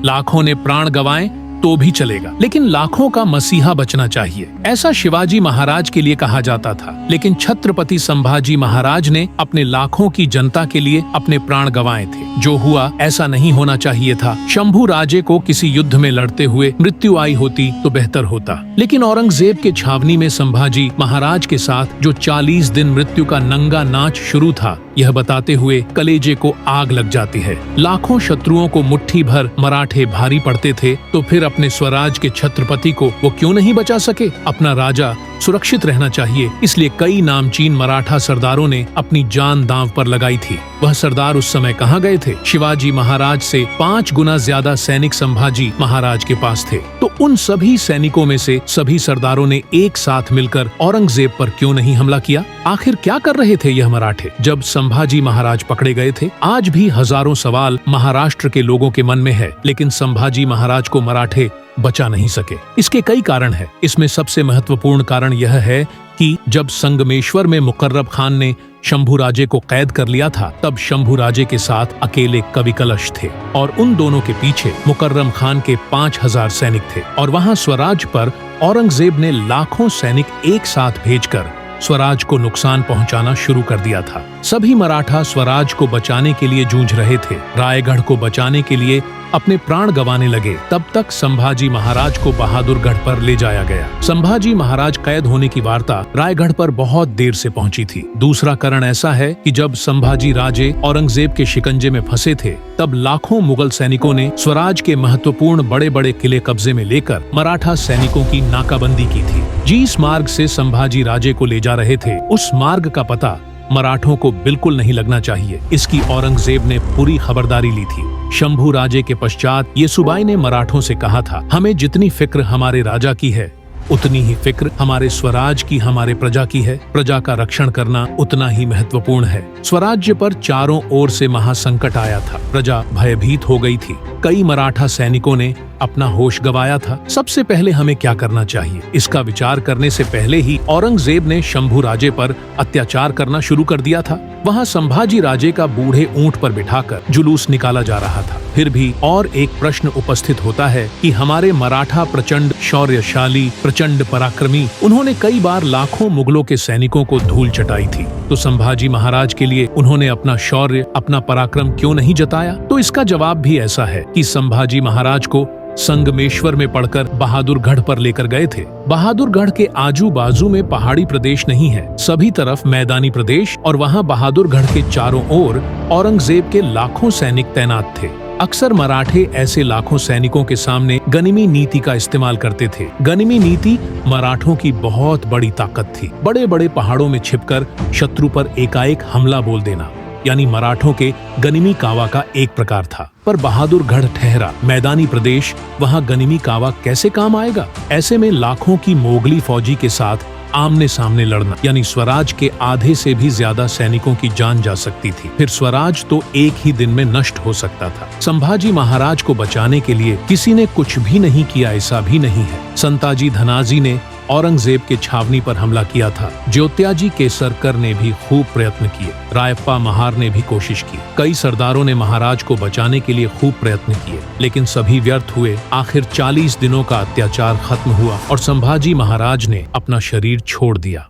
लाखों ने प्राण गंवाए तो भी चलेगा, लेकिन लाखों का मसीहा बचना चाहिए, ऐसा शिवाजी महाराज के लिए कहा जाता था। लेकिन छत्रपति संभाजी महाराज ने अपने लाखों की जनता के लिए अपने प्राण गंवाए थे। जो हुआ ऐसा नहीं होना चाहिए था। शंभू राजे को किसी युद्ध में लड़ते हुए मृत्यु आई होती तो बेहतर होता, लेकिन औरंगजेब के छावनी में संभाजी महाराज के साथ जो 40 दिन मृत्यु का नंगा नाच शुरू था, यह बताते हुए कलेजे को आग लग जाती है। लाखों शत्रुओं को मुट्ठी भर मराठे भारी पड़ते थे, तो फिर अपने स्वराज के छत्रपति को वो क्यों नहीं बचा सके? अपना राजा सुरक्षित रहना चाहिए, इसलिए कई नामचीन मराठा सरदारों ने अपनी जान दांव पर लगाई थी। वह सरदार उस समय कहाँ गए थे? शिवाजी महाराज से 5 गुना ज्यादा सैनिक संभाजी महाराज के पास थे। तो उन सभी सैनिकों में से सभी सरदारों ने एक साथ मिलकर औरंगजेब पर क्यों नहीं हमला किया? आखिर क्या कर रहे थे यह मराठे जब संभाजी महाराज पकड़े गए थे? आज भी हजारों सवाल महाराष्ट्र के लोगों के मन में है, लेकिन संभाजी महाराज को मराठे बचा नहीं सके। इसके कई कारण हैं। इसमें सबसे महत्वपूर्ण कारण यह है कि जब संगमेश्वर में मुकर्रब खान ने शंभू राजे को कैद कर लिया था, तब शंभू राजे के साथ अकेले कवि कलश थे और उन दोनों के पीछे मुकर्रम खान के 5000 सैनिक थे। और वहां स्वराज पर औरंगजेब ने लाखों सैनिक एक साथ भेजकर स्वराज को नुकसान पहुंचाना शुरू कर दिया था। सभी मराठा स्वराज को बचाने के लिए जूझ रहे थे। रायगढ़ को बचाने के लिए अपने प्राण गंवाने लगे। तब तक संभाजी महाराज को बहादुरगढ़ पर ले जाया गया। संभाजी महाराज कैद होने की वार्ता रायगढ़ पर बहुत देर से पहुंची थी। दूसरा कारण ऐसा है कि जब संभाजी राजे औरंगजेब के शिकंजे में फंसे थे, तब लाखों मुगल सैनिकों ने स्वराज के महत्वपूर्ण बड़े बड़े किले कब्जे में लेकर मराठा सैनिकों की नाकाबंदी की थी। जिस मार्ग से संभाजी राजे को ले जा रहे थे, उस मार्ग का पता मराठों को बिल्कुल नहीं लगना चाहिए। इसकी औरंगजेब ने पूरी खबरदारी ली थी। शंभू राजे के पश्चात येसुबाई ने मराठों से कहा था, हमें जितनी फिक्र हमारे राजा की है, उतनी ही फिक्र हमारे स्वराज की, हमारे प्रजा की है। प्रजा का रक्षण करना उतना ही महत्वपूर्ण है। स्वराज्य पर चारों ओर से महासंकट आया था। प्रजा भयभीत हो गई थी। कई मराठा सैनिकों ने अपना होश गंवाया था। सबसे पहले हमें क्या करना चाहिए, इसका विचार करने से पहले ही औरंगजेब ने शंभू राजे पर अत्याचार करना शुरू कर दिया था। वहां संभाजी राजे का बूढ़े ऊंट पर बिठाकर जुलूस निकाला जा रहा था। फिर भी और एक प्रश्न उपस्थित होता है कि हमारे मराठा प्रचंड शौर्यशाली, प्रचंड पराक्रमी, उन्होंने कई बार लाखों मुगलों के सैनिकों को धूल चटाई थी, तो संभाजी महाराज के लिए उन्होंने अपना शौर्य, अपना पराक्रम क्यों नहीं जताया? तो इसका जवाब भी ऐसा है कि संभाजी महाराज को संगमेश्वर में पड़कर बहादुरगढ़ पर लेकर गए थे। बहादुरगढ़ के आजू बाजू में पहाड़ी प्रदेश नहीं है, सभी तरफ मैदानी प्रदेश, और वहां बहादुरगढ़ के चारों ओर औरंगजेब के लाखों सैनिक तैनात थे। अक्सर मराठे ऐसे लाखों सैनिकों के सामने गनिमी नीति का इस्तेमाल करते थे। गनिमी नीति मराठों की बहुत बड़ी ताकत थी। बड़े बड़े पहाड़ों में छिपकर शत्रु पर एकाएक हमला बोल देना, यानी मराठों के गनिमी कावा का एक प्रकार था। पर बहादुरगढ़ ठहरा मैदानी प्रदेश, वहां गनिमी कावा कैसे काम आएगा? ऐसे में लाखों की मोगली फौजी के साथ आमने सामने लड़ना, यानी स्वराज के आधे से भी ज्यादा सैनिकों की जान जा सकती थी। फिर स्वराज तो एक ही दिन में नष्ट हो सकता था। संभाजी महाराज को बचाने के लिए किसी ने कुछ भी नहीं किया, ऐसा भी नहीं है। संताजी धनाजी ने औरंगजेब के छावनी पर हमला किया था। ज्योत्याजी केसरकर ने भी खूब प्रयत्न किए। रायप्पा महार ने भी कोशिश की। कई सरदारों ने महाराज को बचाने के लिए खूब प्रयत्न किए, लेकिन सभी व्यर्थ हुए। आखिर 40 दिनों का अत्याचार खत्म हुआ और संभाजी महाराज ने अपना शरीर छोड़ दिया।